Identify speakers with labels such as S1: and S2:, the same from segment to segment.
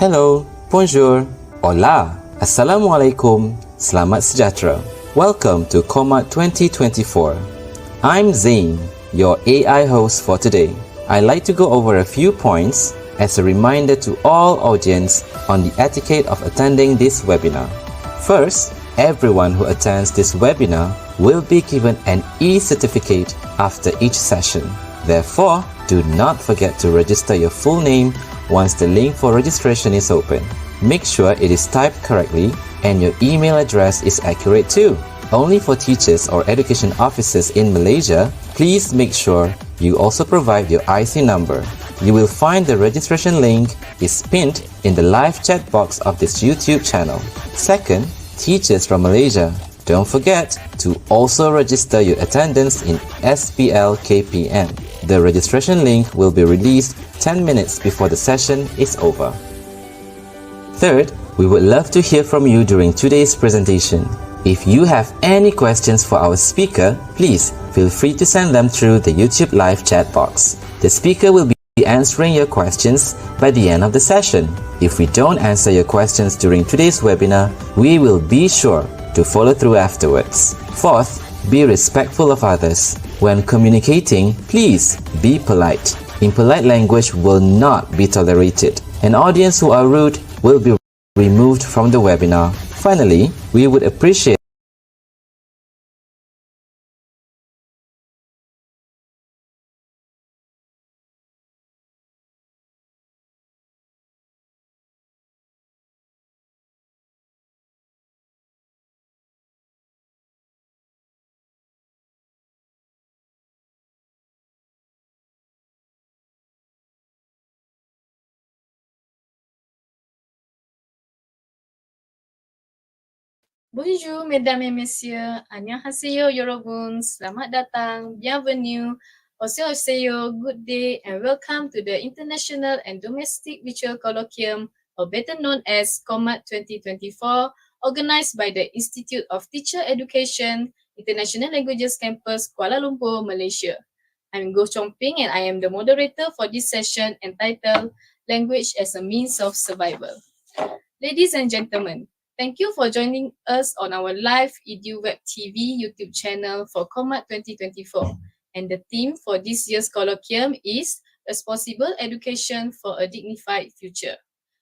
S1: Hello, bonjour, hola, assalamualaikum, selamat sejahtera. Welcome to COMAT 2024. I'm Zain, your AI host for today. I'd like to go over a few points as a reminder to all audience on the etiquette of attending this webinar. First, everyone who attends this webinar will be given an e-certificate after each session. Therefore, do not forget to register your full name once the link for registration is open. Make sure it is typed correctly and your email address is accurate too. Only for teachers or education officers in Malaysia, please make sure you also provide your IC number. You will find the registration link is pinned in the live chat box of this YouTube channel. Second, teachers from Malaysia, don't forget to also register your attendance in SPL KPM. The registration link will be released 10 minutes before the session is over. Third, we would love to hear from you during today's presentation. If you have any questions for our speaker, please feel free to send them through the YouTube live chat box. The speaker will be answering your questions by the end of the session. If we don't answer your questions during today's webinar, we will be sure to follow through afterwards. Fourth, be respectful of others. When communicating, please be polite. Impolite language will not be tolerated. An audience who are rude will be removed from the webinar. Finally, we would appreciate
S2: Bonjour mesdames et messieurs, annyeonghaseyo yorobun, selamat datang, bienvenue, oseoseyo, good day and welcome to the International and Domestic Virtual Colloquium, or better known as COMAT 2024, organized by the Institute of Teacher Education, International Languages Campus, Kuala Lumpur, Malaysia. I'm Goh Chong Ping and I am the moderator for this session entitled Language as a Means of Survival. Ladies and gentlemen, thank you for joining us on our live EduWeb TV YouTube channel for COMAT 2024. And the theme for this year's colloquium is Responsible Education for a Dignified Future.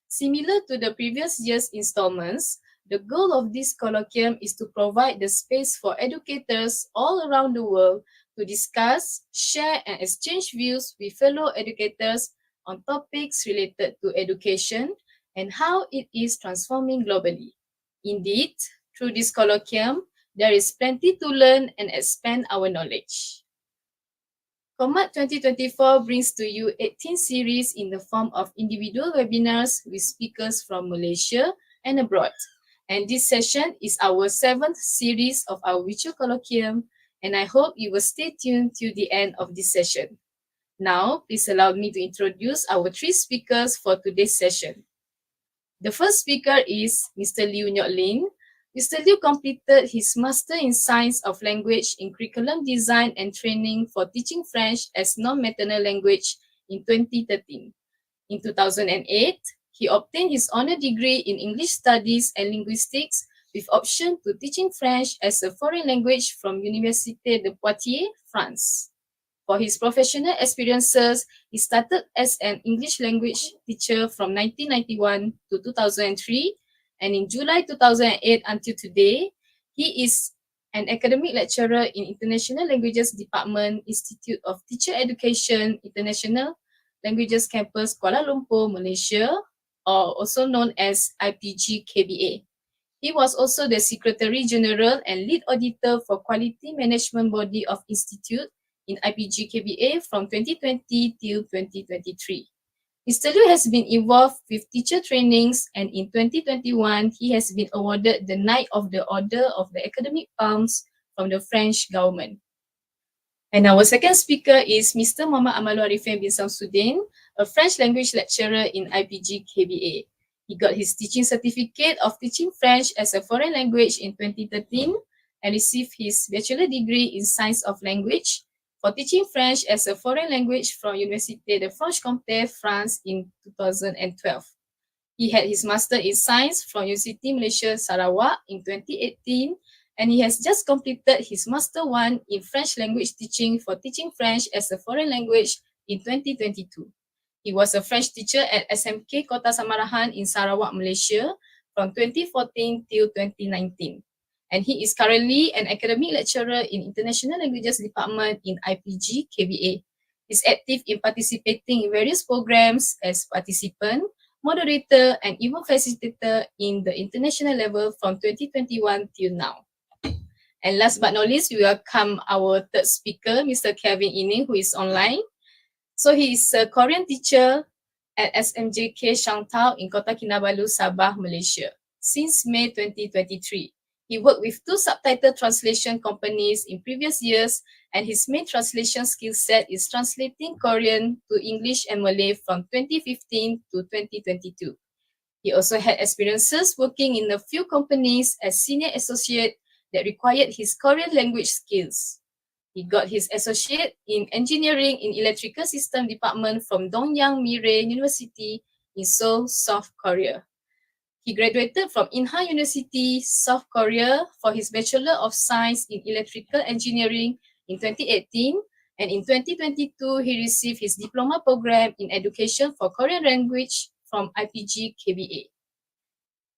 S2: Similar to the previous year's installments, the goal of this colloquium is to provide the space for educators all around the world to discuss, share, and exchange views with fellow educators on topics related to education and how it is transforming globally. Indeed, through this colloquium, there is plenty to learn and expand our knowledge. COMAT 2024 brings to you 18 series in the form of individual webinars with speakers from Malaysia and abroad. And this session is our 7th series of our virtual colloquium, and I hope you will stay tuned till the end of this session. Now, please allow me to introduce our 3 speakers for today's session. The first speaker is Mr. Liu Nyok Lin. Mr. Liu completed his Master in Science of Language in Curriculum Design and Training for Teaching French as Non-Maternal Language in 2013. In 2008, he obtained his honor degree in English Studies and Linguistics with option to teaching French as a foreign language from Université de Poitiers, France. For his professional experiences, he started as an English language teacher from 1991 to 2003, and in July 2008 until today, he is an academic lecturer in International Languages Department, Institute of Teacher Education, International Languages Campus, Kuala Lumpur, Malaysia, or also known as IPG KBA. He was also the Secretary General and Lead Auditor for Quality Management Body of Institute in IPG KBA from 2020 till 2023. Mr. Liu has been involved with teacher trainings, and in 2021, he has been awarded the Knight of the Order of the Academic Palms from the French government. And our second speaker is Mr. Muhammad Amalul Arifin bin Samsudin, a French language lecturer in IPG KBA. He got his teaching certificate of teaching French as a foreign language in 2013 and received his bachelor degree in Science of Language for teaching French as a foreign language from Université de Franche-Comté, France in 2012. He had his Master in Science from University Malaysia Sarawak in 2018, and he has just completed his Master 1 in French language teaching for teaching French as a foreign language in 2022. He was a French teacher at SMK Kota Samarahan in Sarawak, Malaysia from 2014 till 2019. And he is currently an academic lecturer in International Languages Department in IPG KBA. He's active in participating in various programs as participant, moderator, and even facilitator in the international level from 2021 till now. And last but not least, we welcome our third speaker, Mr. Kevin Ining, who is online. So he is a Korean teacher at SMJK Shangtao in Kota Kinabalu, Sabah, Malaysia. Since May 2023, he worked with 2 subtitle translation companies in previous years, and his main translation skill set is translating Korean to English and Malay from 2015 to 2022. He also had experiences working in a few companies as senior associate that required his Korean language skills. He got his associate in engineering in electrical system department from Dongyang Mirae University in Seoul, South Korea. He graduated from Inha University, South Korea for his Bachelor of Science in Electrical Engineering in 2018, and in 2022 he received his diploma program in education for Korean language from IPG KBA.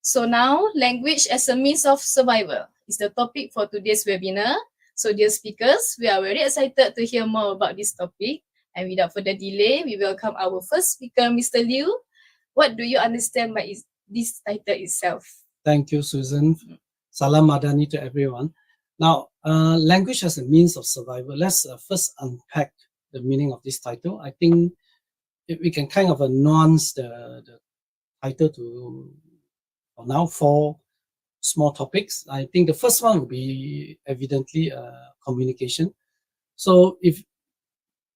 S2: So now, language as a means of survival is the topic for today's webinar. So dear speakers, we are very excited to hear more about this topic. And without further delay, we welcome our first speaker, Mr. Liu. What do you understand by this title itself?
S3: Thank you, Susan. Salam Madani to everyone. Now, language as a means of survival. Let's first unpack the meaning of this title. I think we can kind of nuance the title to, for now, 4 small topics. I think the first one will be evidently communication. So if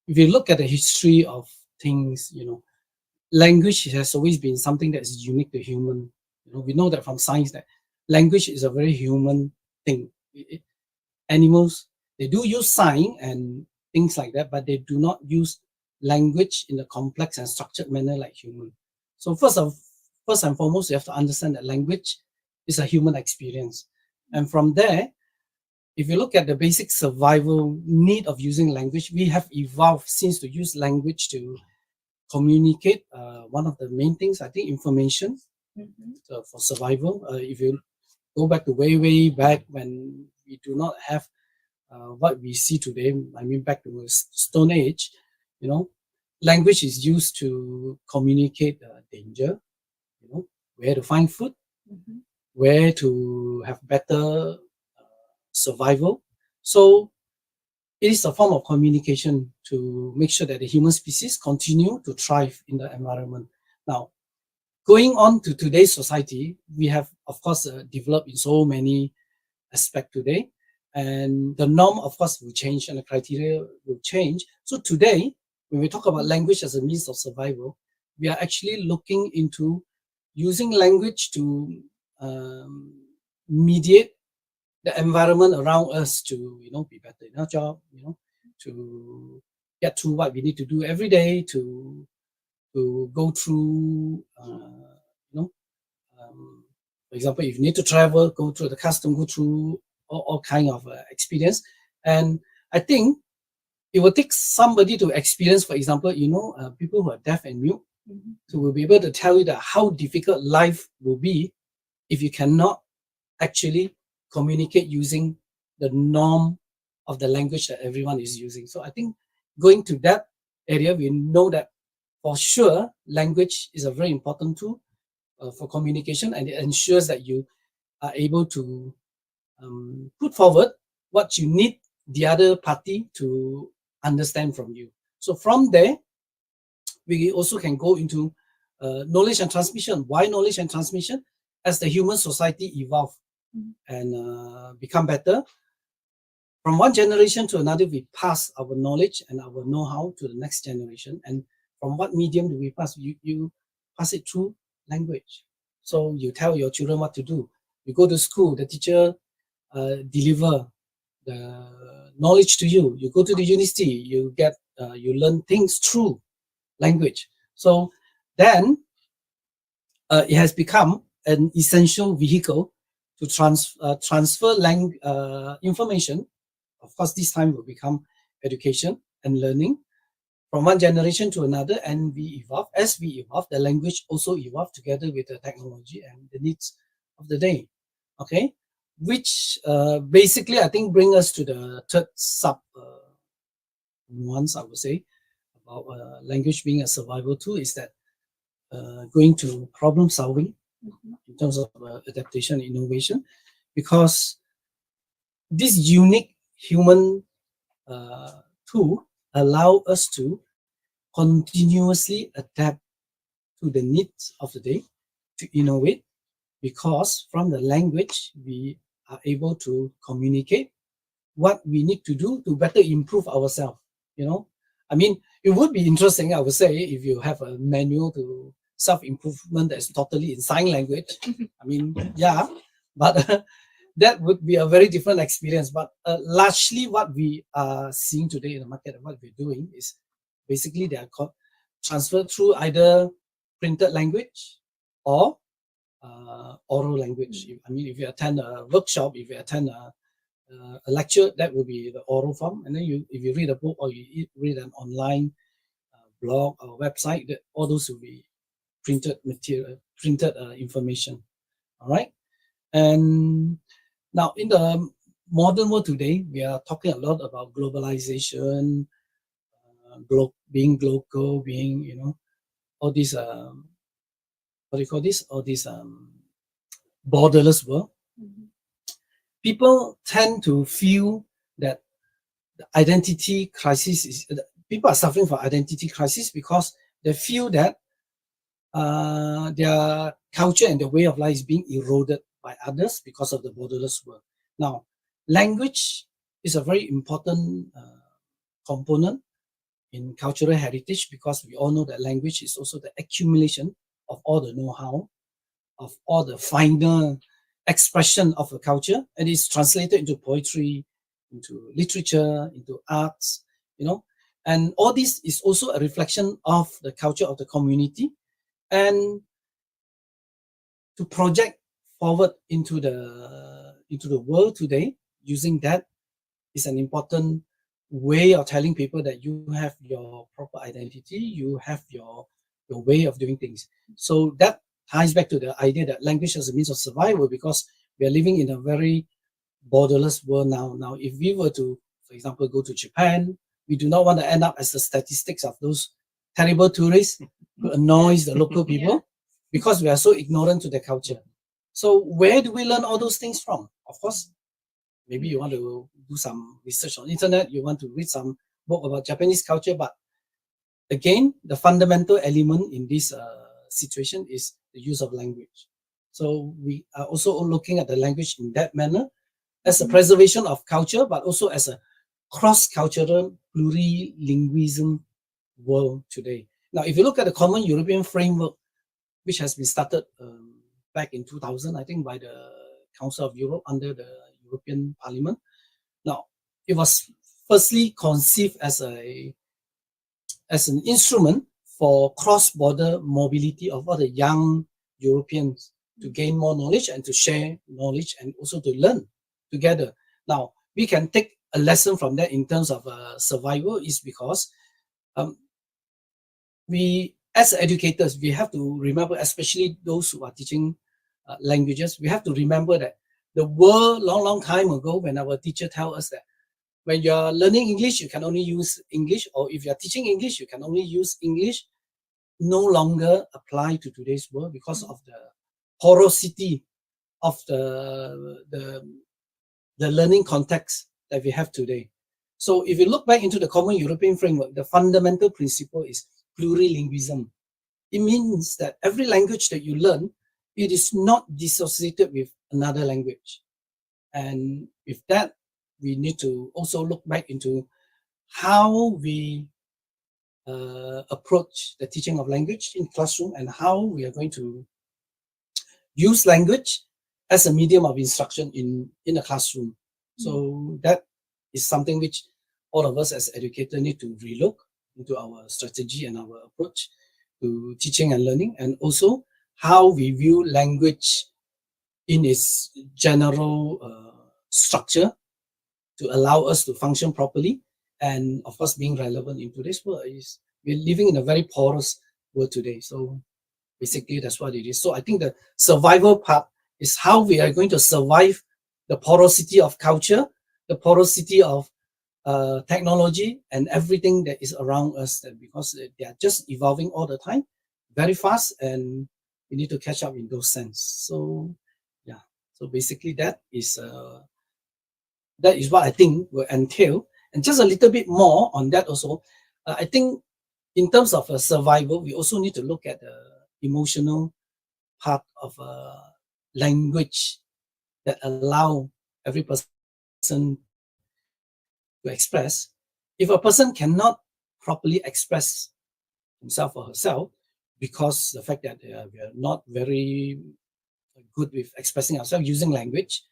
S3: you look at the history of things, language has always been something that is unique to human. We know that from science that language is a very human thing. Animals, they do use sign and things like that, but they do not use language in a complex and structured manner like human. So first and foremost, you have to understand that language is a human experience. And from there, if you look at the basic survival need of using language, we have evolved since to use language to communicate. One of the main things, I think, information for survival. If you go back to way back when we do not have what we see today, I mean back to the Stone Age, language is used to communicate danger, where to find food, where to have better survival. So it is a form of communication to make sure that the human species continue to thrive in the environment. Now, going on to today's society, we have, of course, developed in so many aspects today. And the norm, of course, will change and the criteria will change. So today, when we talk about language as a means of survival, we are actually looking into using language to mediate the environment around us to, be better in our job, to get through what we need to do every day, to go through, for example, if you need to travel, go through the custom, go through all kind of experience. And I think it will take somebody to experience, for example, people who are deaf and mute, who will be able to tell you that how difficult life will be if you cannot actually communicate using the norm of the language that everyone is using. So I think going to that area, we know that for sure, language is a very important tool for communication, and it ensures that you are able to put forward what you need the other party to understand from you. So from there, we also can go into knowledge and transmission. Why knowledge and transmission? As the human society evolve and become better, from one generation to another, we pass our knowledge and our know-how to the next generation. And from what medium do we pass? You pass it through language. So you tell your children what to do. You go to school, the teacher deliver the knowledge to you. You go to the university, you learn things through language. So then it has become an essential vehicle to transfer information. Of course, this time will become education and learning from one generation to another, and we evolve. As we evolve, the language also evolve together with the technology and the needs of the day. Okay, which basically I think bring us to the third sub nuance, I would say, about language being a survival tool is that going to problem solving in terms of adaptation and innovation, because this unique human tool allow us to continuously adapt to the needs of the day, to innovate, because from the language we are able to communicate what we need to do to better improve ourselves. I mean, it would be interesting, I would say, if you have a manual to self-improvement that's totally in sign language. I mean, yeah, but that would be a very different experience. But largely what we are seeing today in the market and what we're doing is basically they are transferred through either printed language or oral language. I mean, if you attend a workshop, if you attend a lecture, that will be the oral form. And then if you read a book or you read an online blog or website, all those will be printed material, printed information. All right. And now in the modern world today, we are talking a lot about globalization, being global, being, all these, what do you call this? All these borderless world. People tend to feel that the identity crisis is, people are suffering from identity crisis because they feel that their culture and their way of life is being eroded by others because of the borderless world. Now, language is a very important component in cultural heritage, because we all know that language is also the accumulation of all the know-how, of all the final expression of a culture, and it's translated into poetry, into literature, into arts, and all this is also a reflection of the culture of the community. And to project forward into the world today, using that is an important way of telling people that you have your proper identity, you have your way of doing things. So that ties back to the idea that language as a means of survival, because we are living in a very borderless world now. Now, if we were to, for example, go to Japan, we do not want to end up as the statistics of those terrible tourists who annoys the local people, because we are so ignorant to their culture. So where do we learn all those things from? Of course, maybe you want to do some research on internet, you want to read some book about Japanese culture, but again, the fundamental element in this situation is the use of language. So we are also looking at the language in that manner, as a preservation of culture, but also as a cross-cultural plurilingualism world today. Now, if you look at the Common European Framework, which has been started back in 2000, I think, by the Council of Europe under the European Parliament. Now, it was firstly conceived as an instrument for cross-border mobility of all the young Europeans to gain more knowledge and to share knowledge and also to learn together. Now, we can take a lesson from that in terms of survival, is because we, as educators, we have to remember, especially those who are teaching languages, we have to remember that the world long time ago, when our teacher tell us that when you're learning English, you can only use English, or if you're teaching English, you can only use English, no longer apply to today's world because of the porosity of the learning context that we have today. So if you look back into the Common European Framework, the fundamental principle is plurilingualism. It means that every language that you learn, it is not dissociated with another language. And with that, we need to also look back into how we approach the teaching of language in classroom, and how we are going to use language as a medium of instruction in a classroom. So that is something which all of us as educators need to relook into our strategy and our approach to teaching and learning, and also how we view language in its general structure to allow us to function properly, and of course being relevant in today's world. We're living in a very porous world today. So basically that's what it is. So I think the survival part is how we are going to survive the porosity of culture, the porosity of technology, and everything that is around us, because they are just evolving all the time, very fast, and we need to catch up in those sense. So yeah, so basically that is what I think will entail. And just a little bit more on that also, I think in terms of survival, we also need to look at the emotional part of language that allow every person to express. If a person cannot properly express himself or herself because the fact that we are not very good with expressing ourselves using language,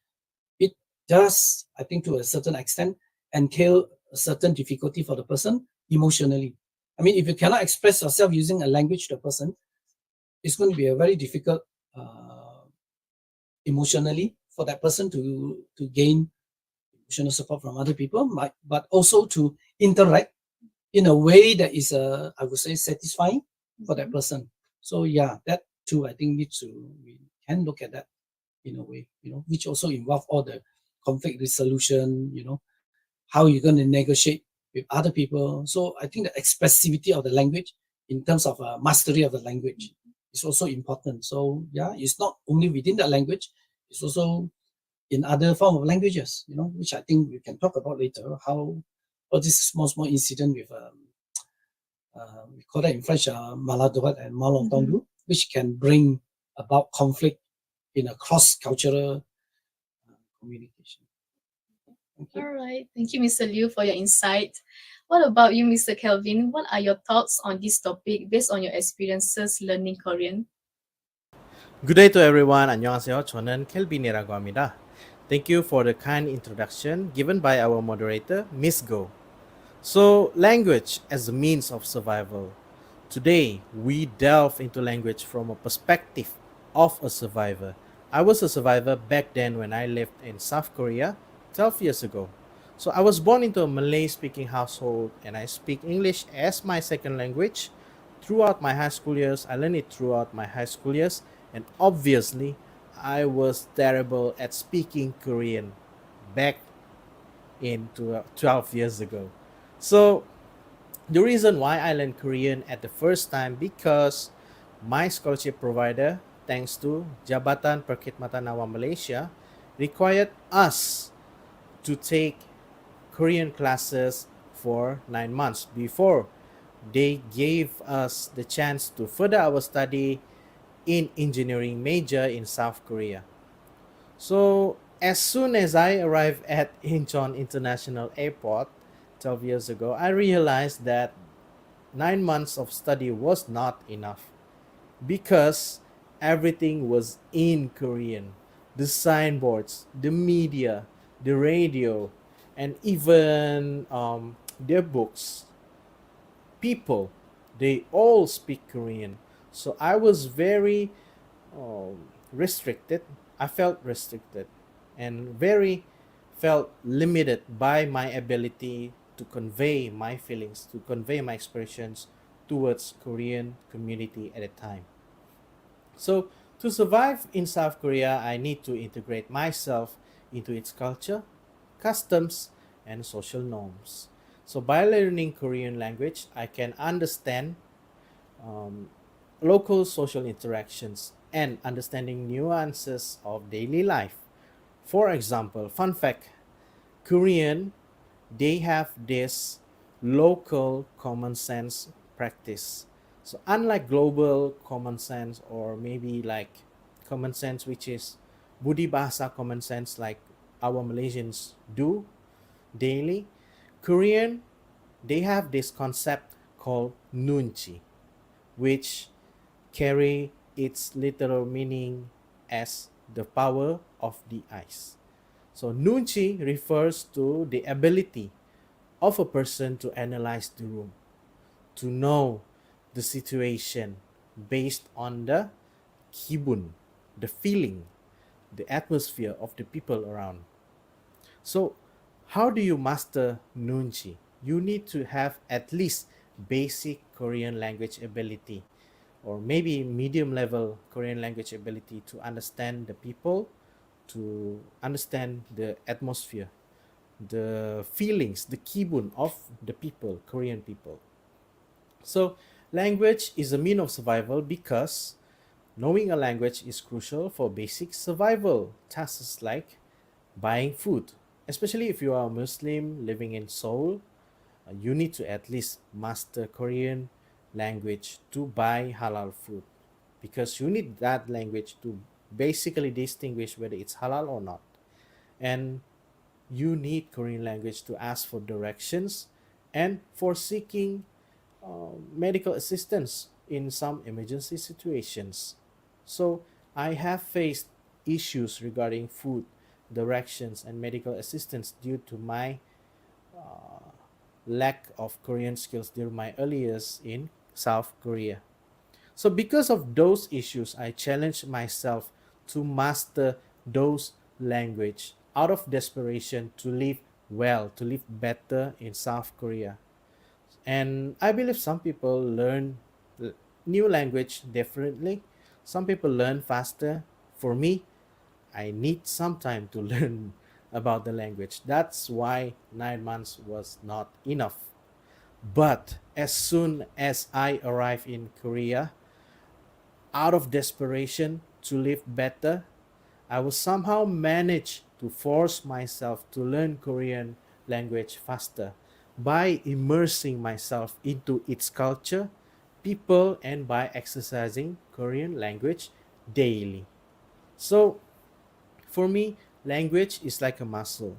S3: it does, I think, to a certain extent, entail a certain difficulty for the person emotionally. I mean, if you cannot express yourself using a language to a person, it's going to be a very difficult emotionally for that person to gain emotional support from other people, but also to interact in a way that is, I would say, satisfying for that person. So yeah, that too, I think we can look at that in a way, which also involve all the conflict resolution, how you're going to negotiate with other people. So I think the expressivity of the language in terms of mastery of the language is also important. So yeah, it's not only within the language, it's also in other form of languages, which I think we can talk about later, how all this small incident with we call that in French maladroit and malentendu, which can bring about conflict in a cross-cultural communication.
S2: All right. Thank you, Mr. Liu, for your insight. What about you, Mr. Kelvin? What are your thoughts on this topic based on your experiences learning Korean?
S4: Good day to everyone. 안녕하세요. 저는 켈빈이라고 합니다. Thank you for the kind introduction given by our moderator, Miss Go. So, language as a means of survival. Today, we delve into language from a perspective of a survivor. I was a survivor back then when I lived in South Korea 12 years ago. So, I was born into a Malay speaking household and I speak English as my second language. Throughout my high school years, I learned it throughout my high school years, and obviously, I was terrible at speaking Korean back in 12 years ago. So, the reason why I learned Korean at the first time because my scholarship provider, thanks to Jabatan Perkhidmatan Awam Malaysia, required us to take Korean classes for 9 months before they gave us the chance to further our study in engineering major in South Korea. So as soon as I arrived at Incheon International Airport 12 years ago, I realized that 9 months of study was not enough because everything was in Korean. The signboards, the media, the radio, and even their books, people, they all speak Korean. So I was very restricted. I felt restricted and very felt limited by my ability to convey my feelings, to convey my expressions towards Korean community at a time. So to survive in South Korea, I need to integrate myself into its culture, customs, and social norms. So by learning Korean language, I can understand um, local social interactions and understanding nuances of daily life. For example, fun fact, Korean, they have this local common sense practice. So unlike global common sense or maybe like common sense which is Budi Bahasa common sense like our Malaysians do daily, Korean, they have this concept called nunchi, which carry its literal meaning as the power of the eyes. So nunchi refers to the ability of a person to analyze the room, to know the situation based on the kibun, the feeling, the atmosphere of the people around. So, how do you master nunchi? You need to have at least basic Korean language ability or maybe medium level Korean language ability to understand the people, to understand the atmosphere, the feelings, the kibun of the people, Korean people. So, language is a mean of survival because knowing a language is crucial for basic survival tasks like buying food. Especially if you are a Muslim living in Seoul, you need to at least master Korean language to buy halal food, because you need that language to basically distinguish whether it's halal or not. And you need Korean language to ask for directions and for seeking medical assistance in some emergency situations. So I have faced issues regarding food, directions, and medical assistance due to my lack of Korean skills during my early years in South Korea. So because of those issues, I challenged myself to master those language out of desperation to live well, to live better in South Korea. And I believe some people learn new language differently. Some people learn faster. For me, I need some time to learn about the language. That's why 9 months was not enough. But as soon as I arrived in Korea, out of desperation to live better, I will somehow manage to force myself to learn Korean language faster by immersing myself into its culture, people, and by exercising Korean language daily. So, for me, language is like a muscle.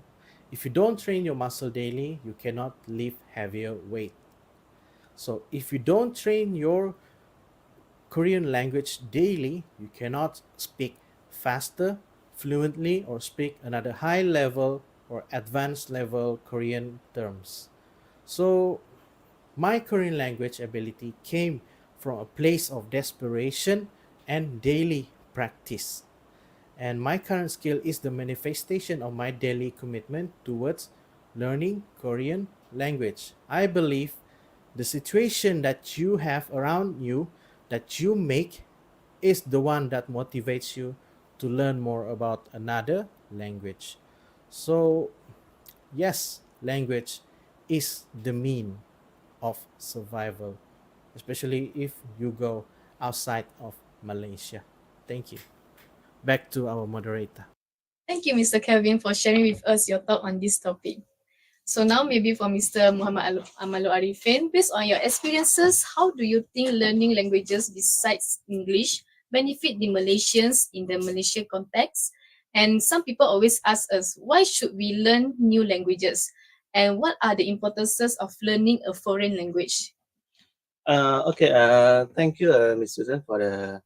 S4: If you don't train your muscle daily, you cannot lift heavier weight. So, if you don't train your Korean language daily, you cannot speak faster, fluently, or speak another high level or advanced level Korean terms. So, my Korean language ability came from a place of desperation and daily practice. And my current skill is the manifestation of my daily commitment towards learning Korean language. I believe the situation that you have around you, that you make, is the one that motivates you to learn more about another language. So, yes, language is the mean of survival, especially if you go outside of Malaysia. Thank you. Back to our moderator.
S2: Thank you, Mr. Kevin, for sharing with us your thought on this topic. So now maybe for Mr. Muhammad Amalu Arifin, based on your experiences, how do you think learning languages besides English benefit the Malaysians in the Malaysia context? And some people always ask us, why should we learn new languages? And what are the importances of learning a foreign language?
S5: Okay, thank you, Ms. Susan, for the,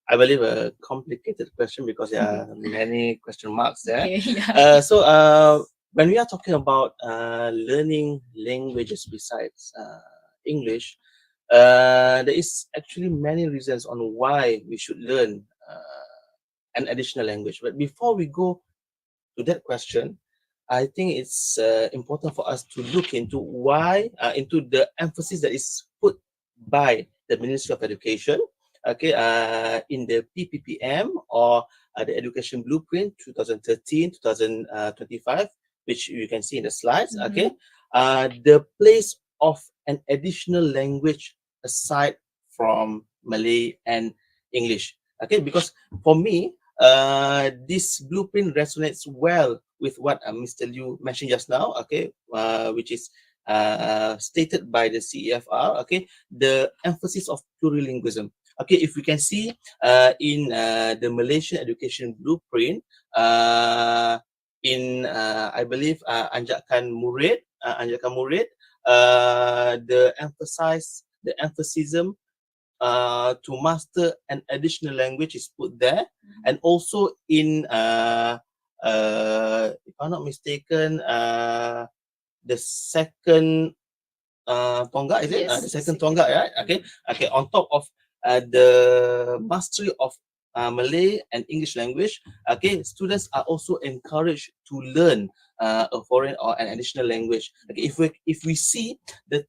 S5: I believe, a complicated question because there are many question marks there.
S2: Okay, yeah.
S5: When we are talking about learning languages besides English, there is actually many reasons on why we should learn an additional language. But before we go to that question, I think it's important for us to look into why, into the emphasis that is put by the Ministry of Education, okay, in the PPPM or the Education Blueprint 2013-2025, which you can see in the slides, okay, the place of an additional language aside from Malay and English, okay, because for me, this blueprint resonates well with what Mr. Liu mentioned just now, okay, which is stated by the CEFR, okay, the emphasis of plurilingualism. Okay, if we can see in the Malaysian Education Blueprint, in I believe Anjakan Murid, the emphasis to master an additional language is put there, and also in if I'm not mistaken, the second tonggak, is it?
S2: Yes,
S5: The second
S2: second
S5: tonggak, right? Okay. On top of the mastery of Malay and English language, okay, students are also encouraged to learn a foreign or an additional language. Okay, if we see the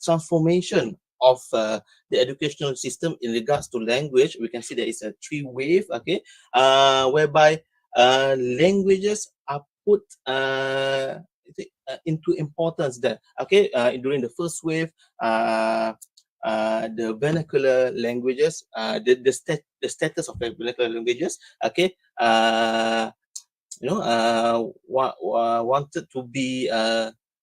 S5: transformation of the educational system in regards to language, we can see there is a three wave, okay, whereby languages are put into importance there. Okay, during the first wave, the vernacular languages, the status of the vernacular languages, okay, wanted to be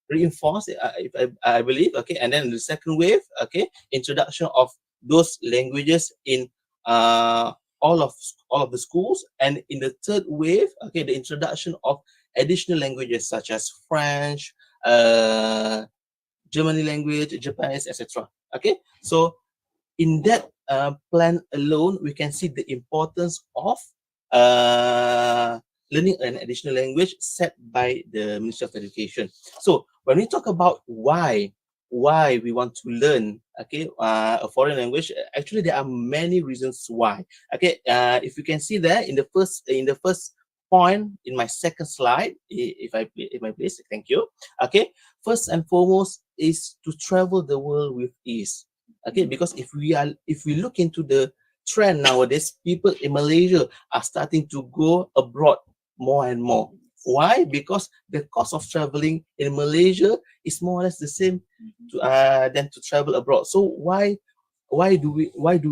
S5: reinforced, if I believe. Okay, and then the second wave, okay, introduction of those languages in all of the schools, and in the third wave, okay, the introduction of additional languages such as French, Germany language, Japanese, etc. Okay, so in that plan alone, we can see the importance of uh, learning an additional language set by the Ministry of Education. So when we talk about why we want to learn, okay, a foreign language, actually there are many reasons why. Okay, if you can see there in the first point in my second slide, if I please, thank you. Okay, first and foremost is to travel the world with ease. Okay, because if we look into the trend nowadays, people in Malaysia are starting to go abroad more and more. Why? Because the cost of traveling in Malaysia is more or less the same than to travel abroad. So why do we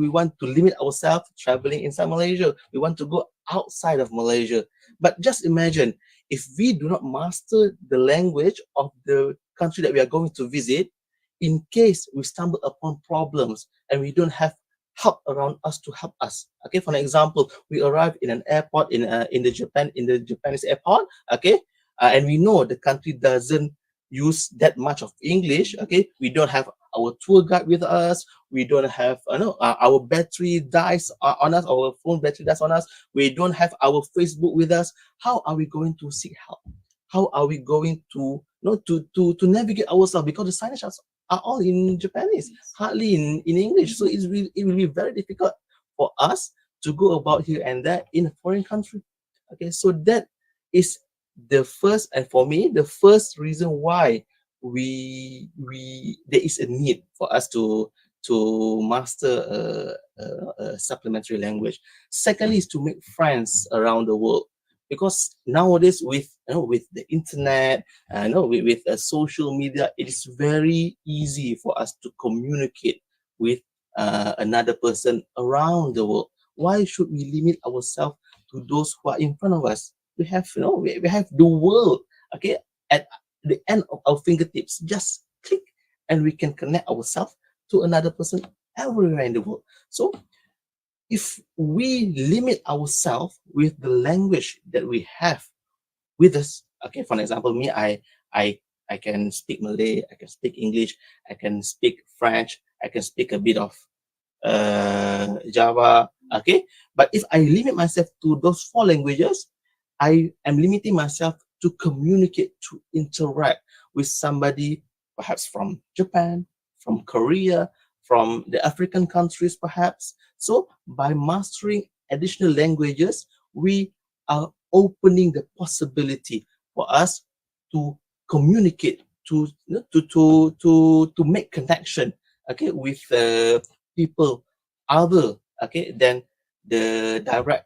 S5: want to limit ourselves traveling inside Malaysia? We want to go outside of Malaysia. But just imagine, if we do not master the language of the country that we are going to visit, in case we stumble upon problems and we don't have help around us to help us. Okay, for an example, we arrive in an airport in the Japanese airport. Okay, and we know the country doesn't use that much of English. Okay, we don't have our tour guide with us. We don't have our battery dies on us. Our phone battery dies on us. We don't have our Facebook with us. How are we going to seek help? How are we going to to navigate ourselves, because the signage are all in Japanese, hardly in English. So it will be very difficult for us to go about here and there in a foreign country. Okay, so that is the first, and for me, the first reason why we there is a need for us to master a supplementary language. Secondly, is to make friends around the world, because nowadays with the internet, with social media, it is very easy for us to communicate with another person around the world. Why should we limit ourselves to those who are in front of us? We have we have the world, okay, at the end of our fingertips. Just click and we can connect ourselves to another person everywhere in the world. So if we limit ourselves with the language that we have with us, okay, for example, me, I I can speak Malay, I can speak English, I can speak French, I can speak a bit of Java, okay. But if I limit myself to those four languages, I am limiting myself to communicate, to interact with somebody, perhaps from Japan, from Korea, from the African countries, perhaps. So by mastering additional languages, we are opening the possibility for us to communicate, to to make connection, okay, with people other, okay, than the direct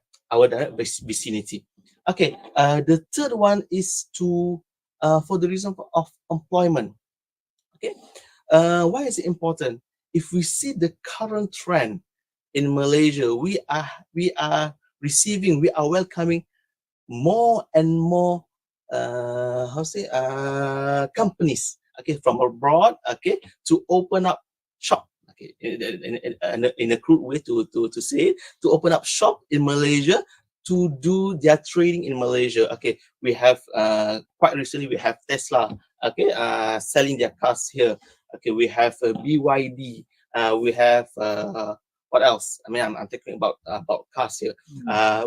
S5: vicinity. Okay, the third one is to for the reason of employment. Okay, why is it important? If we see the current trend in Malaysia, we are welcoming more and more companies, okay, from abroad, okay, to open up shop, okay, in a crude way to say it, to open up shop in Malaysia, to do their trading in Malaysia. Okay, we have quite recently we have Tesla, okay, selling their cars here. Okay, we have BYD, we have what else? I mean, I'm thinking about cars here.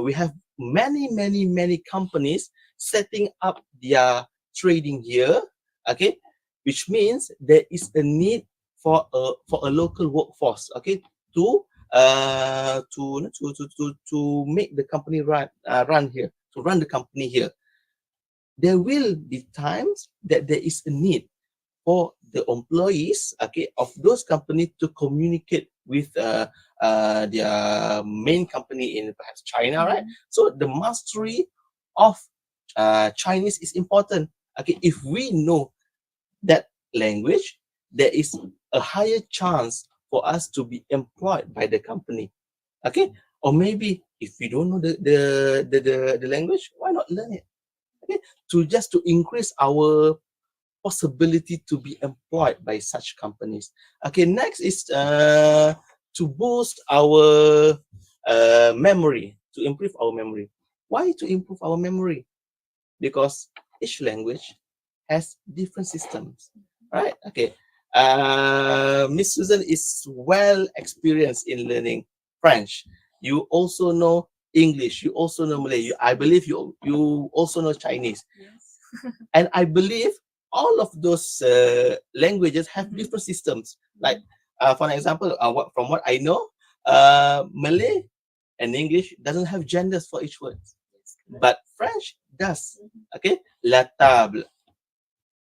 S5: We have many companies setting up their trading here, okay, which means there is a need for a local workforce, okay, to make the company run here, to run the company here. There will be times that there is a need for the employees, okay, of those companies to communicate with their main company in perhaps China, right? So the mastery of Chinese is important. Okay, if we know that language, there is a higher chance for us to be employed by the company. Okay, or maybe if we don't know the language, why not learn it? Okay, to increase our possibility to be employed by such companies. Okay, next is to boost our memory, to improve our memory. Why to improve our memory? Because each language has different systems, right? Okay. Miss Susan is well experienced in learning French. You also know English. You also know Malay. I believe you also know Chinese.
S2: Yes.
S5: And I believe all of those languages have different systems. Like, for example, from what I know, Malay and English doesn't have genders for each word,
S2: Yes, correct.
S5: but French does. Okay, la table,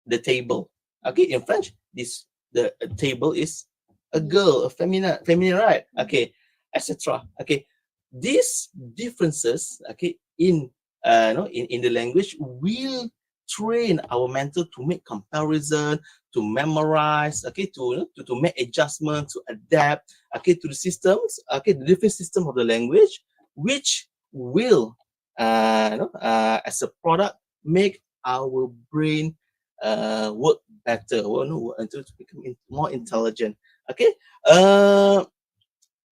S5: the table. Okay, in French, the table is a girl, a feminine, right? Okay, etc. Okay, these differences, okay, in in the language will train our mental to make comparison, to memorize, okay, to make adjustment, to adapt, okay, to the systems, okay, the different system of the language, which will, as a product, make our brain work better, until to become more intelligent. Okay,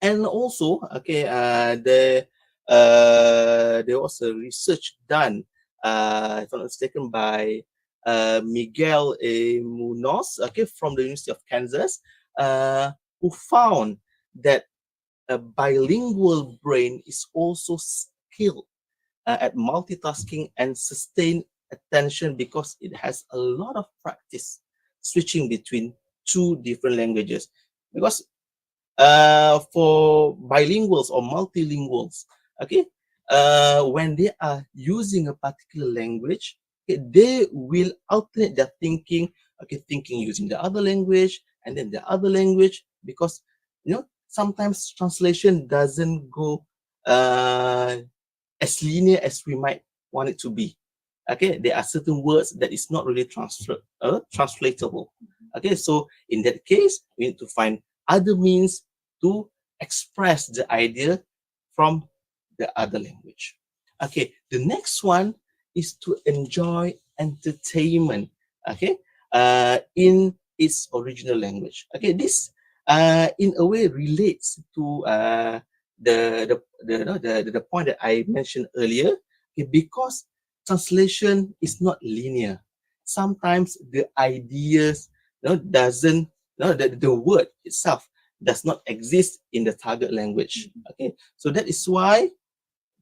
S5: and also, okay, there was a research done, if I'm not mistaken, by Miguel A. Munoz, okay, from the University of Kansas, who found that a bilingual brain is also skilled at multitasking and sustained attention because it has a lot of practice switching between two different languages. Because for bilinguals or multilinguals, okay, when they are using a particular language, okay, they will alternate their thinking, okay, thinking using the other language and then the other language, because sometimes translation doesn't go as linear as we might want it to be. Okay, there are certain words that is not really translatable. Okay, so in that case, we need to find other means to express the idea from the other language. Okay, the next one is to enjoy entertainment. Okay, in its original language. Okay, this in a way relates to the point that I mentioned earlier. Okay, because translation is not linear. Sometimes the ideas doesn't the word itself does not exist in the target language. Okay, so that is why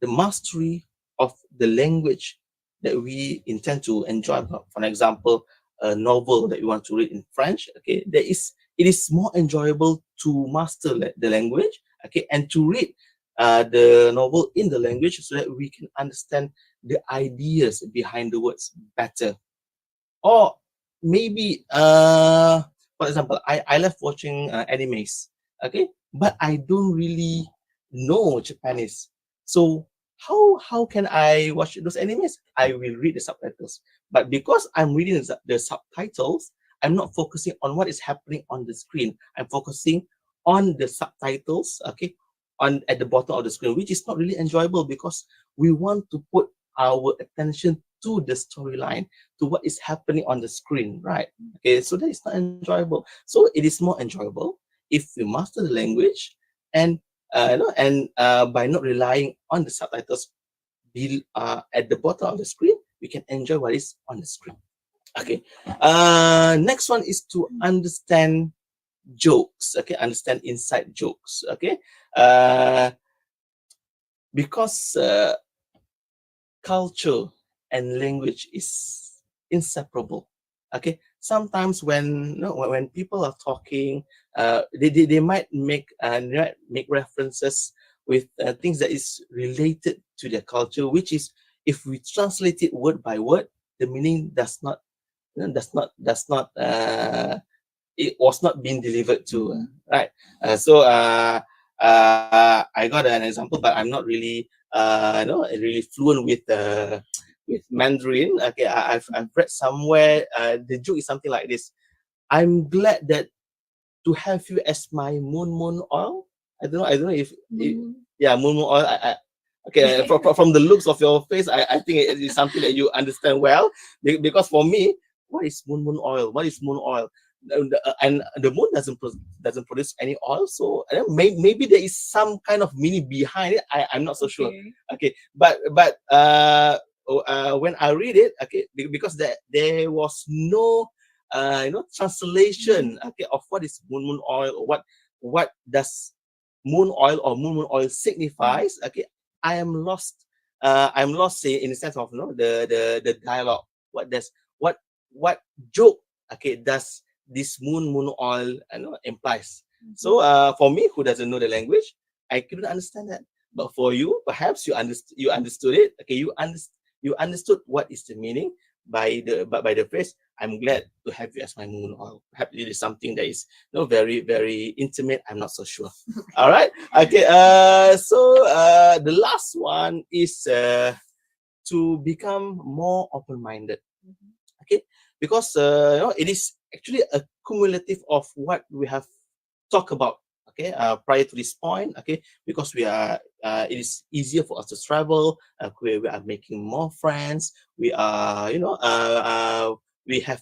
S5: the mastery of the language that we intend to enjoy. For example, a novel that you want to read in French, okay, it is more enjoyable to master the language, okay, and to read the novel in the language so that we can understand the ideas behind the words better. Or maybe, for example, I love watching animes, okay, but I don't really know Japanese. So how can I watch those animes? I will read the subtitles. But because I'm reading the subtitles, I'm not focusing on what is happening on the screen. I'm focusing on the subtitles, okay, on at the bottom of the screen, which is not really enjoyable because we want to put our attention to the storyline, to what is happening on the screen, right? Okay, so that is not enjoyable. So it is more enjoyable if we master the language, and by not relying on the subtitles at the bottom of the screen, we can enjoy what is on the screen. Okay. Next one is to understand jokes. Okay, understand inside jokes. Okay. Because culture and language is inseparable. Okay, sometimes when people are talking, they might make references with things that is related to their culture, which is, if we translate it word by word, the meaning does not it was not being delivered to, right? So I got an example, but I'm not really really fluent with Mandarin. Okay, I've read somewhere, the joke is something like this: I'm glad that to have you as my moon oil. I don't know if yeah, moon oil. Okay, from the looks of your face, I think it is something that you understand well, because for me, what is moon oil? What is moon oil? And the moon doesn't produce any oil, so maybe there is some kind of meaning behind it. I'm not so sure. Okay, but when I read it, okay, because there was no translation, okay, of what is moon oil, or what does moon oil or moon oil signifies. Okay, I am lost. I'm lost in the sense of the dialogue. What joke, okay, does this moon oil implies? So for me, who doesn't know the language, I couldn't understand that. But for you, perhaps you understood it. Okay, you understood what is the meaning by the phrase. I'm glad to have you as my moon oil. Perhaps it is something that is very, very intimate. I'm not so sure. All right. Okay. So the last one is to become more open-minded. Okay, because it is actually a cumulative of what we have talked about. Okay, prior to this point. Okay, because it is easier for us to travel. We are making more friends. We are, we have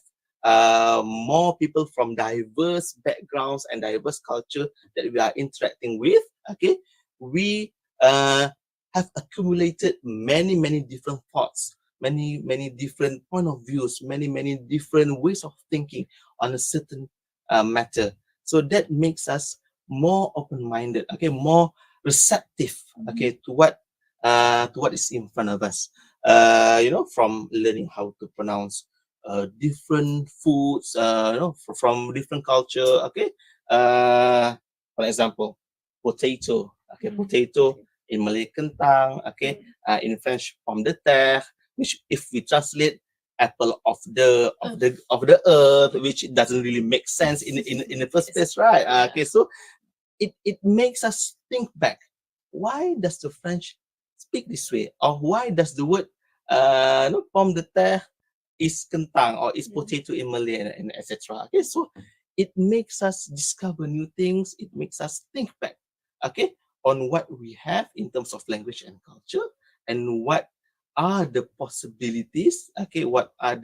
S5: more people from diverse backgrounds and diverse culture that we are interacting with. Okay, we have accumulated many different thoughts, many different point of views, many different ways of thinking on a certain matter. So that makes us more open-minded, okay, more receptive, okay, to what is in front of us. From learning how to pronounce different foods, from different culture. Okay, for example, potato. Okay, potato in Malay kentang. Okay, in French pomme de terre, which if we translate apple of the earth, which doesn't really make sense in the first place, right? Okay, so it makes us think back. Why does the French speak this way, or why does the word pomme de terre is kentang or is potato in Malay, and etc. Okay, so it makes us discover new things. It makes us think back, okay, on what we have in terms of language and culture, and what are the possibilities. Okay, what are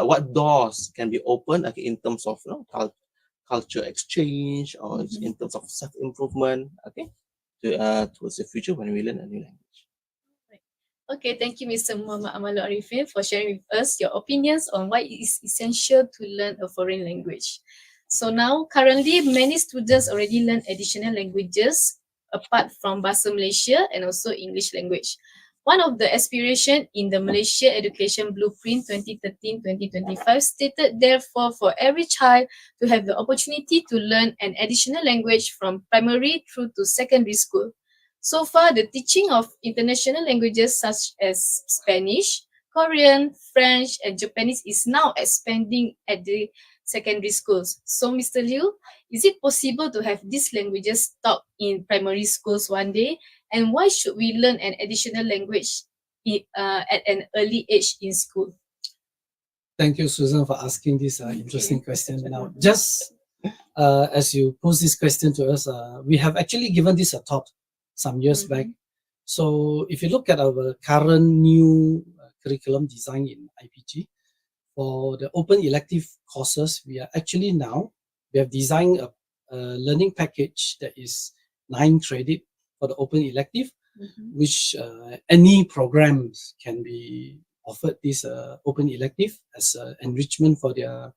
S5: what doors can be opened, okay, in terms of culture exchange, or in terms of self-improvement, okay, towards the future when we learn a new language.
S2: Okay, thank you, Mr. Muhammad Amalul Arifin, for sharing with us your opinions on why it is essential to learn a foreign language. So now, currently, many students already learn additional languages apart from Bahasa Malaysia and also English language. One of the aspirations in the Malaysia Education Blueprint 2013-2025 stated, therefore, for every child to have the opportunity to learn an additional language from primary through to secondary school. So far, the teaching of international languages such as Spanish, Korean, French, and Japanese is now expanding at the secondary schools. So, Mr. Liu, is it possible to have these languages taught in primary schools one day? And why should we learn an additional language at an early age in school?
S3: Thank you, Susan, for asking this interesting question. Now, just as you pose this question to us, we have actually given this a thought some years back. So if you look at our current new curriculum design in IPG, for the open elective courses, we have designed a learning package that is 9 credit for the open elective, which any programs can be offered this open elective as enrichment for their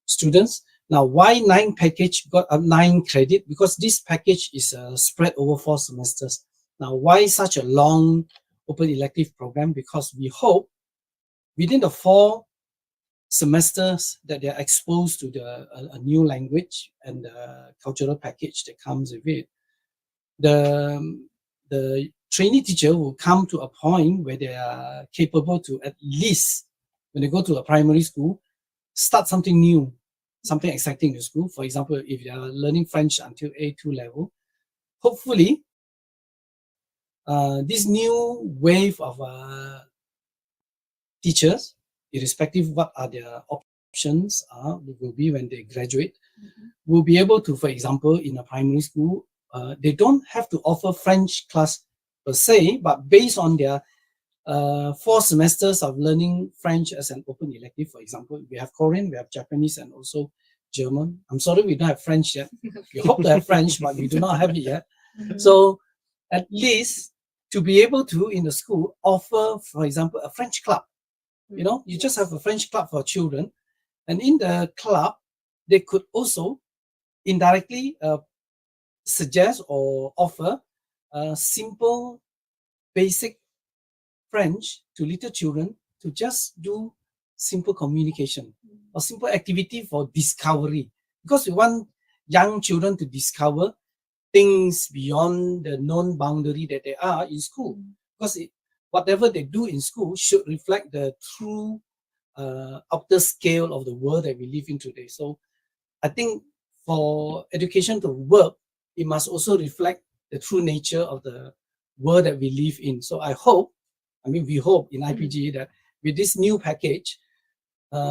S3: students. Now, why 9 package got 9 credit? Because this package is spread over 4 semesters. Now, why such a long open elective program? Because we hope within the 4 semesters that they are exposed to a new language and the cultural package that comes with it, the trainee teacher will come to a point where they are capable to, at least when they go to a primary school, start something new, something exciting in school. For example, if you are learning French until A2 level, hopefully this new wave of teachers, irrespective what are their options will be when they graduate, will be able to, for example, in a primary school, they don't have to offer French class per se, but based on their 4 semesters of learning French as an open elective. For example, we have Korean, we have Japanese, and also German. I'm sorry, we don't have French yet. We hope to have French, but we do not have it yet. So at least to be able to, in the school, offer, for example, a French club. You know, you just have a French club for children. And in the club, they could also indirectly suggest or offer simple, basic French to little children to just do simple communication or simple activity for discovery, because we want young children to discover things beyond the known boundary that they are in school, because whatever they do in school should reflect the true outer scale of the world that we live in today. So I think for education to work, it must also reflect the true nature of the world that we live in. So we hope in IPG that with this new package,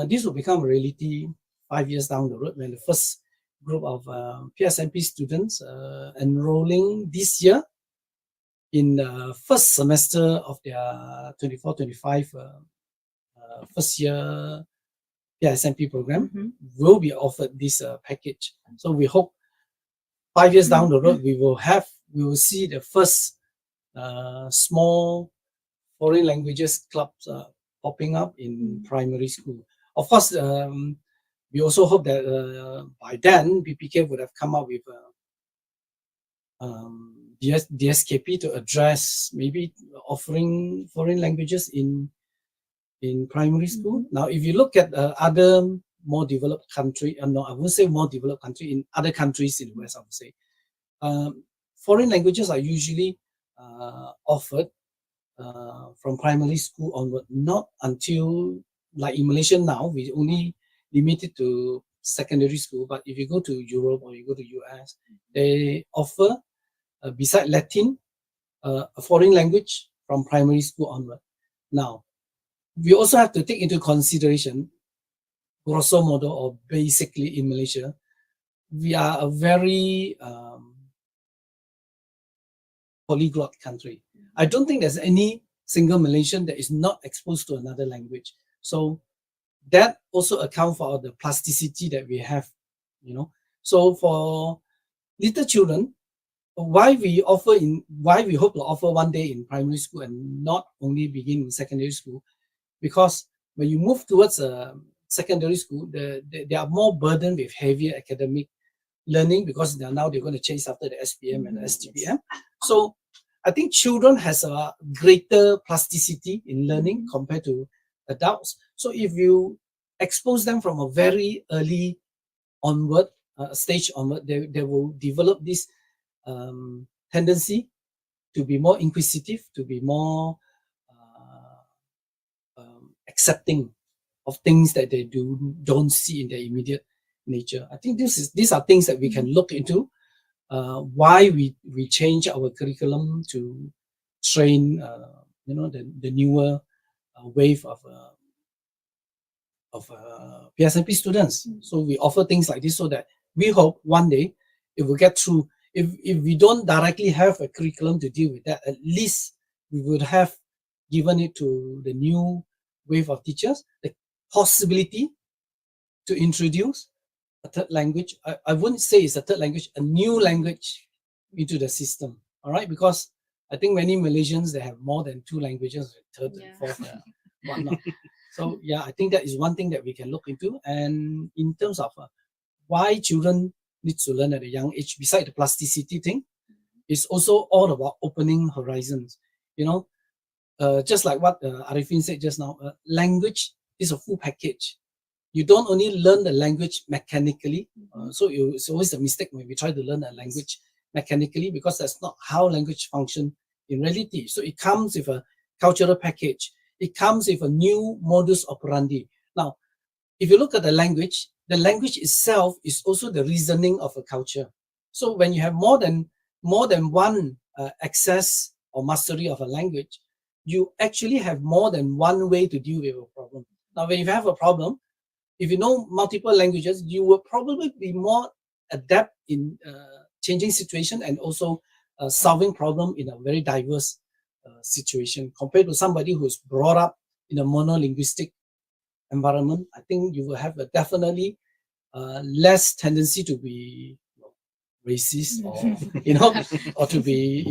S3: this will become a reality 5 years down the road, when the first group of PSMP students enrolling this year in the first semester of their 24-25 first year PSMP program will be offered this package. So we hope 5 years down the road, we will see the first small foreign languages clubs popping up in primary school. Of course, we also hope that by then BPK would have come up with DSKP to address maybe offering foreign languages in primary school. Now, if you look at other more developed country, no, I won't say more developed country, in other countries in the West, I would say, foreign languages are usually offered from primary school onward, not until, like in Malaysia now, we only limit it to secondary school. But if you go to Europe or you go to US, they offer, beside Latin, a foreign language from primary school onward. Now, we also have to take into consideration, grosso modo or basically in Malaysia, we are a very polyglot country. I don't think there's any single Malaysian that is not exposed to another language. So that also accounts for the plasticity that we have, you know. So for little children, why we hope to offer one day in primary school and not only begin in secondary school, because when you move towards secondary school, they are more burdened with heavier academic learning, because they're going to chase after the SPM and the STPM. So I think children has a greater plasticity in learning compared to adults. So if you expose them from a very early onward stage onward, they will develop this tendency to be more inquisitive, to be more accepting of things that they don't see in their immediate nature. I think these are things that we can look into. Why we change our curriculum to train the newer wave of PSMP students. So we offer things like this so that we hope one day it will get through. If we don't directly have a curriculum to deal with that, at least we would have given it to the new wave of teachers the possibility to introduce a third language. I wouldn't say it's a third language, a new language into the system. All right, because I think many Malaysians, they have more than 2 languages, third and fourth, whatnot. So yeah, I think that is one thing that we can look into. And in terms of why children need to learn at a young age, beside the plasticity thing, it's also all about opening horizons. You know, just like what Arifin said just now, language is a full package. You don't only learn the language mechanically. So it's always a mistake when we try to learn a language mechanically, because that's not how language function in reality. So it comes with a cultural package. It comes with a new modus operandi. Now, if you look at the language itself is also the reasoning of a culture. So when you have more than one access or mastery of a language, you actually have more than one way to deal with a problem. Now, when you have a problem, if you know multiple languages, you will probably be more adept in changing situation and also solving problem in a very diverse situation compared to somebody who's brought up in a monolinguistic environment. I think you will have a definitely less tendency to be racist or or to be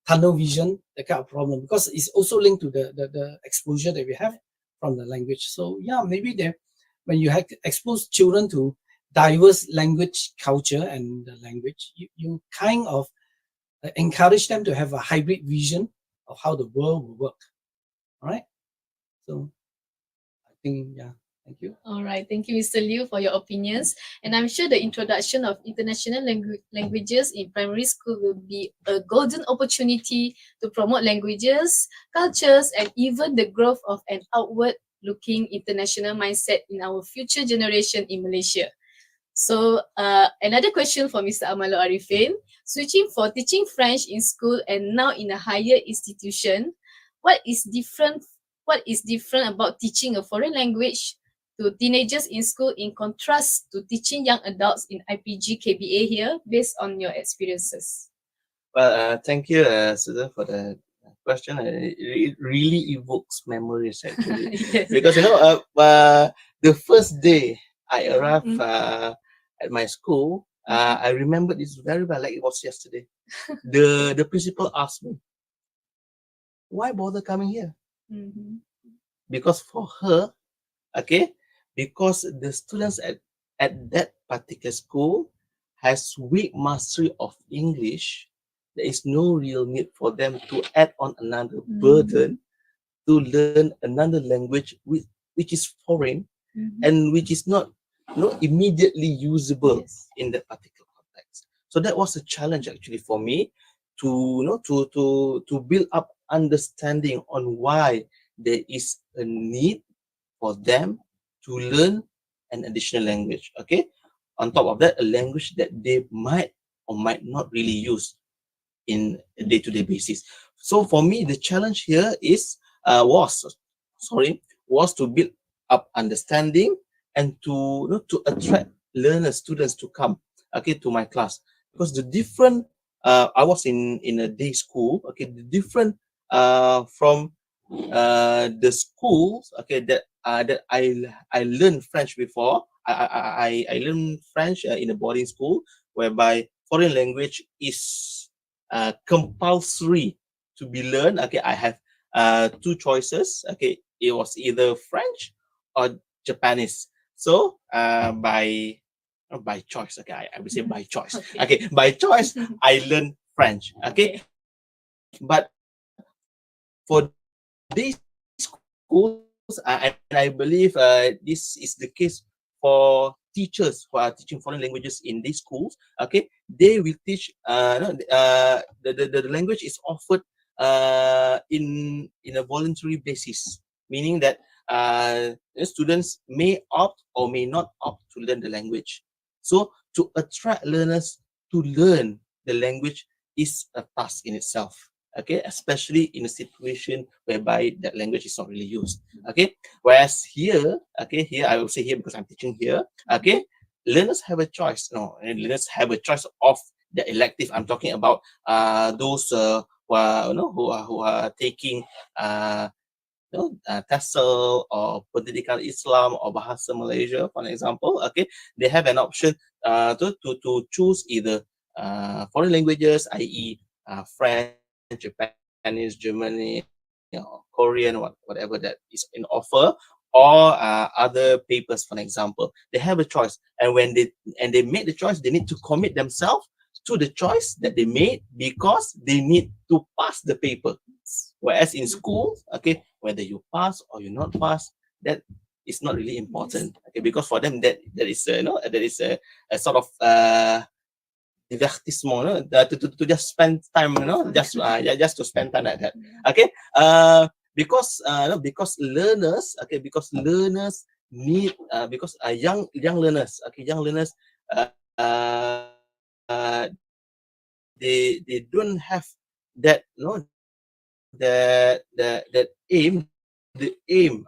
S3: tunnel vision, that kind of problem, because it's also linked to the exposure that we have from the language. So yeah, maybe when you have expose children to diverse language culture and the language, you kind of encourage them to have a hybrid vision of how the world will work. All right. So I think, yeah, thank you.
S2: All right, thank you, Mr. Liu, for your opinions. And I'm sure the introduction of international languages in primary school will be a golden opportunity to promote languages, cultures, and even the growth of an outward-looking international mindset in our future generation in Malaysia. So another question for Mr. Amalo Arifin. Switching for teaching French in school and now in a higher institution, what is different about teaching a foreign language to teenagers in school in contrast to teaching young adults in IPG KBA here, based on your experiences?
S5: Well, thank you, Susan, for the question. It really evokes memories actually,
S2: Yes.
S5: because the first day I arrived at my school, I remember this very well, like it was yesterday. The principal asked me, "Why bother coming here?" Because for her, okay, because the students at that particular school has weak mastery of English, there is no real need for them to add on another burden to learn another language which is foreign and which is not immediately usable in that particular context. So that was a challenge actually for me to build up understanding on why there is a need for them to learn an additional language. Okay, on top of that, a language that they might or might not really use in a day-to-day basis. So for me, the challenge here was to build up understanding and to attract learners, students to come to my class, because the different I was in a day school. Okay, the different from the schools that I learned French before. I learned French in a boarding school whereby foreign language is compulsory to be learned. Okay, I have two choices. Okay, it was either French or Japanese. So by choice, okay, I would say by choice. Okay, by choice, I learned French. Okay, but for these schools, and I believe this is the case for teachers who are teaching foreign languages in these schools. Okay, they will teach. The language is offered in a voluntary basis, meaning that the students may opt or may not opt to learn the language. So to attract learners to learn the language is a task in itself. Okay, especially in a situation whereby that language is not really used. Okay, whereas here I will say here because I'm teaching here. Okay, learners have a choice. No, learners have a choice of the elective. I'm talking about those who are taking TESOL or Political Islam or Bahasa Malaysia, for example. Okay, they have an option to choose either foreign languages, i.e. French, Japanese, Germany, Korean, whatever that is in offer, or other papers, for example. They have a choice, and when they make the choice, they need to commit themselves to the choice that they made because they need to pass the paper. Whereas in school, okay, whether you pass or you not pass, that is not really important. Okay, because for them that is a sort of divertissement, to just spend time, just to spend time like that. Okay, because learners, need because young learners, they don't have that that aim,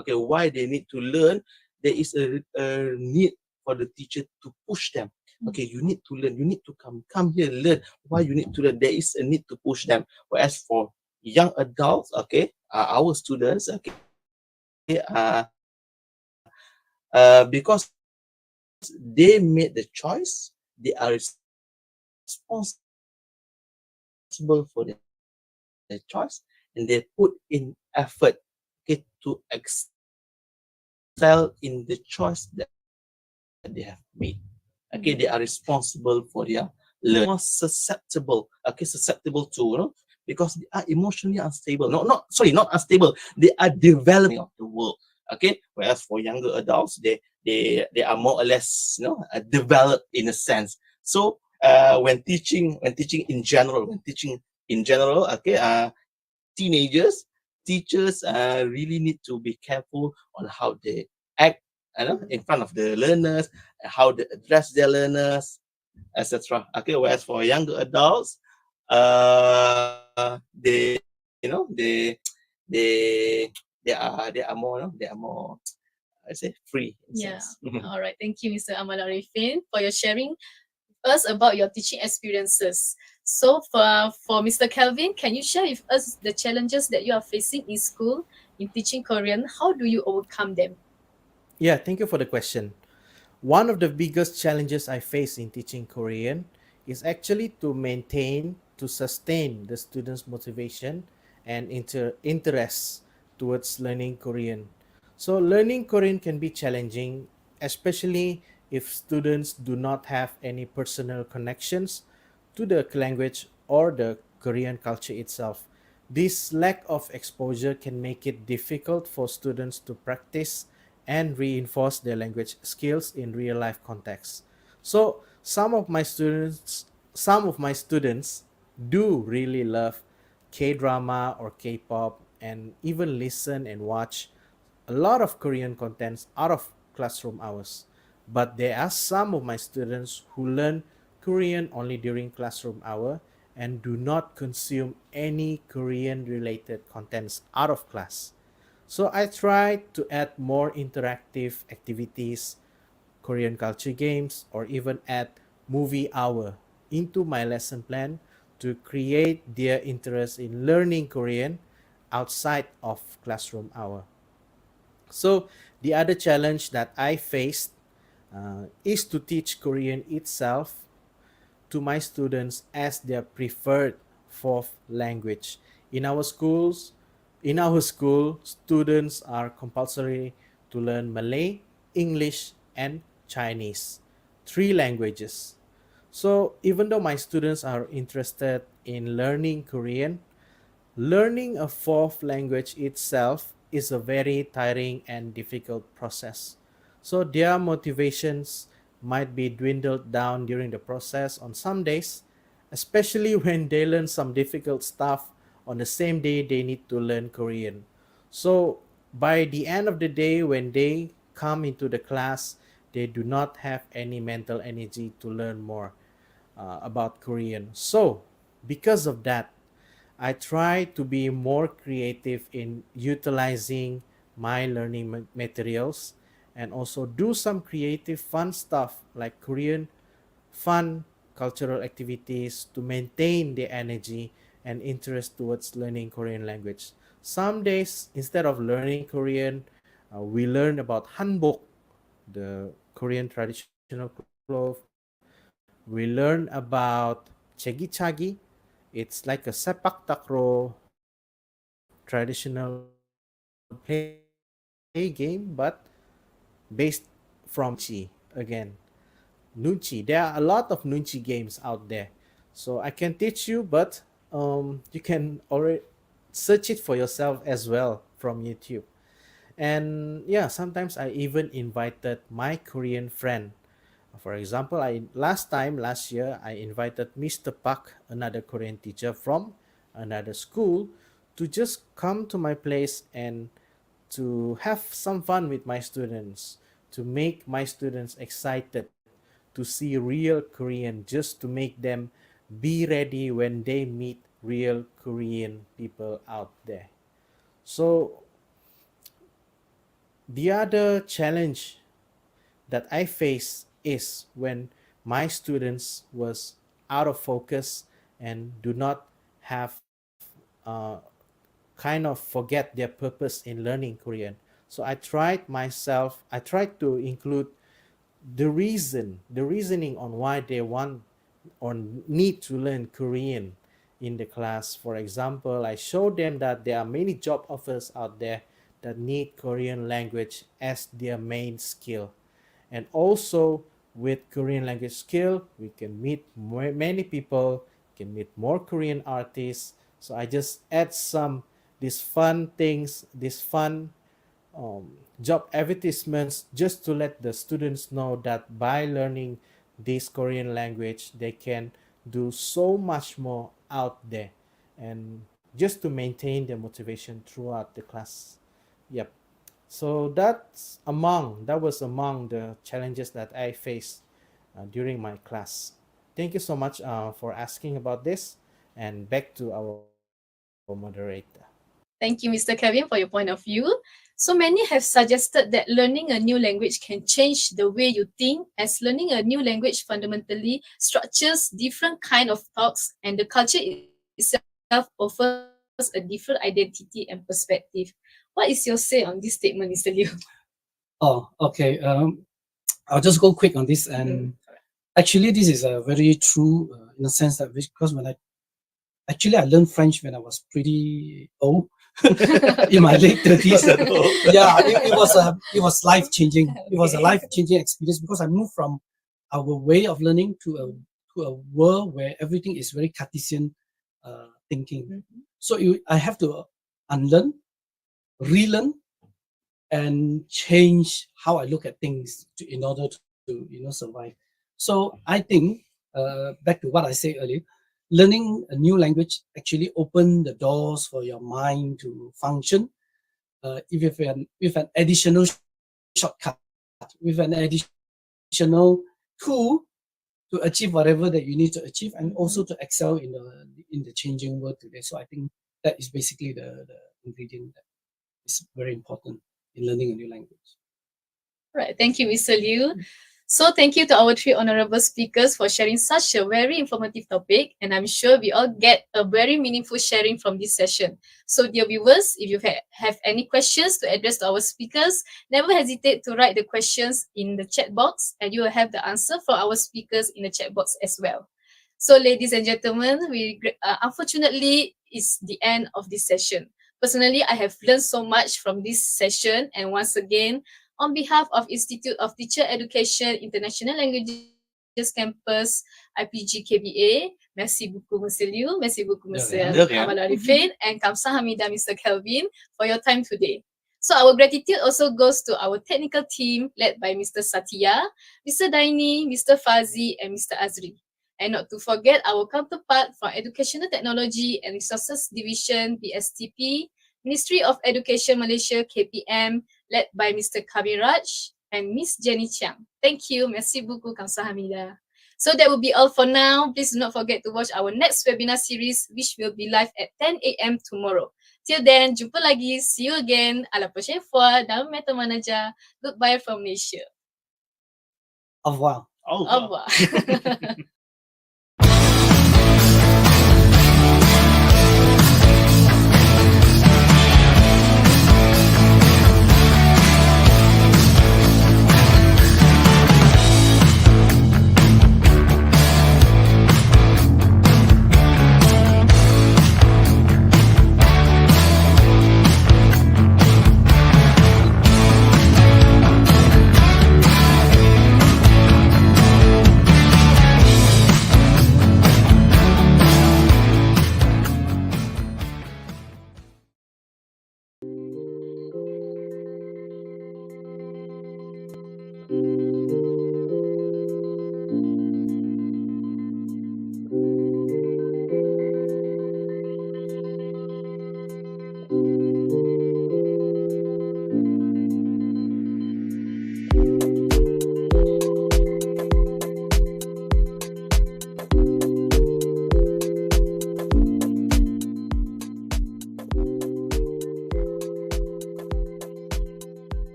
S5: okay, why they need to learn. There is a need for the teacher to push them. Okay, you need to learn, you need to come here, learn. Why you need to learn? There is a need to push them. Whereas for young adults, okay, our students, okay, because they made the choice, they are responsible for their choice, and they put in effort, okay, to excel in the choice that they have made. Okay, they are responsible. Okay, they are more susceptible. Okay, susceptible to,
S2: Mm-hmm.
S5: because they are emotionally unstable. Not sorry, not unstable. They are developing of the world. Okay, whereas for younger adults, they are more or less, developed in a sense. So when teaching in general, okay, teenagers, teachers really need to be careful on how they act, in front of the learners, how they address their learners, etc. Okay, whereas for younger adults, they are more, I say, free in
S2: Yeah.
S5: sense.
S2: All right. Thank you, Mr. Amal Arifin, for your sharing us about your teaching experiences. So, for Mr. Kelvin, can you share with us the challenges that you are facing in school in teaching Korean? How do you overcome them?
S4: Yeah, thank you for the question. One of the biggest challenges I face in teaching Korean is actually to maintain, to sustain the students' motivation and interest towards learning Korean. So, learning Korean can be challenging, especially if students do not have any personal connections to the language or the Korean culture itself. This lack of exposure can make it difficult for students to practice and reinforce their language skills in real life contexts. So some of my students do really love K-drama or K-pop and even listen and watch a lot of Korean contents out of classroom hours. But there are some of my students who learn Korean only during classroom hour and do not consume any Korean related contents out of class. So I try to add more interactive activities, Korean culture games, or even add movie hour into my lesson plan to create their interest in learning Korean outside of classroom hour. So the other challenge that I faced is to teach Korean itself to my students as their preferred fourth language. In our schools, in our school, students are compulsory to learn Malay, English, and Chinese, three languages. So even though my students are interested in learning Korean, learning a fourth language itself is a very tiring and difficult process. So their motivations might be dwindled down during the process on some days, especially when they learn some difficult stuff on the same day they need to learn Korean. So by the end of the day, when they come into the class, they do not have any mental energy to learn more about Korean. So because of that, I try to be more creative in utilizing my learning materials and also do some creative fun stuff like Korean fun cultural activities to maintain the energy and interest towards learning Korean language. Some days, instead of learning Korean, we learn about hanbok, the Korean traditional cloth. We learn about chegi chagi. It's like a sepak takraw traditional play game, but based from nunchi again. Nunchi. There are a lot of nunchi games out there. So I can teach you, but you can already search it for yourself as well from YouTube. And yeah, sometimes I even invited my Korean friend. For example, last year I invited Mr. Park, another Korean teacher from another school, to just come to my place and to have some fun with my students, to make my students excited to see real Korean, just to make them be ready when they meet real Korean people out there. So the other challenge that I face is when my students was out of focus and do not have kind of forget their purpose in learning Korean. So I tried to include the reasoning on why they want or need to learn Korean in the class. For example, I showed them that there are many job offers out there that need Korean language as their main skill. And also with Korean language skill, we can meet many people, can meet more Korean artists. So I just add some these fun things, these fun job advertisements, just to let the students know that by learning this Korean language, they can do so much more out there, and just to maintain their motivation throughout the class. Yep. So that was among the challenges that I faced during my class. Thank you so much for asking about this, and back to our moderator.
S2: Thank you, Mr. Kevin, for your point of view. So many have suggested that learning a new language can change the way you think, as learning a new language fundamentally structures different kind of thoughts, and the culture itself offers a different identity and perspective. What is your say on this statement, Mr. Liu?
S3: Oh, okay. I'll just go quick on this. And actually, this is a very true in the sense that because I learned French when I was pretty old, in my late 30s. Yeah, it was life changing. It was a life changing experience because I moved from our way of learning to a world where everything is very Cartesian thinking. So I have to unlearn, relearn, and change how I look at things in order to survive. So I think back to what I said earlier, learning a new language actually open the doors for your mind to function. If you have with an additional shortcut, with an additional tool to achieve whatever that you need to achieve, and also to excel in the changing world today. So I think that is basically the ingredient that is very important in learning a new language.
S2: Right. Thank you, Mr. Liu. So thank you to our three honorable speakers for sharing such a very informative topic, and I'm sure we all get a very meaningful sharing from this session. So dear viewers, if you have any questions to address to our speakers, never hesitate to write the questions in the chat box, and you will have the answer from our speakers in the chat box as well. So ladies and gentlemen, unfortunately, it's the end of this session. Personally, I have learned so much from this session, and once again, on behalf of Institute of Teacher Education International Languages Campus IPG KBA, merci beaucoup Monsieur Liu, merci beaucoup Monsieur Amal Arifin, and Kamsahamnida Mr. Kelvin for your time today. So our gratitude also goes to our technical team led by Mr. Satya, Mr. Daini, Mr. Fazi, and Mr. Azri. And not to forget our counterpart from Educational Technology and Resources Division, BSTP, Ministry of Education Malaysia, KPM, led by Mr. Kabiraj and Miss Jenny Chiang. Thank you. Merci beaucoup. Kamsahamnida. So that will be all for now. Please do not forget to watch our next webinar series, which will be live at 10 a.m. tomorrow. Till then, jumpa lagi. See you again. À la prochaine fois. Dalam Meta Manager. Goodbye from Malaysia.
S3: Au revoir.
S2: Au revoir.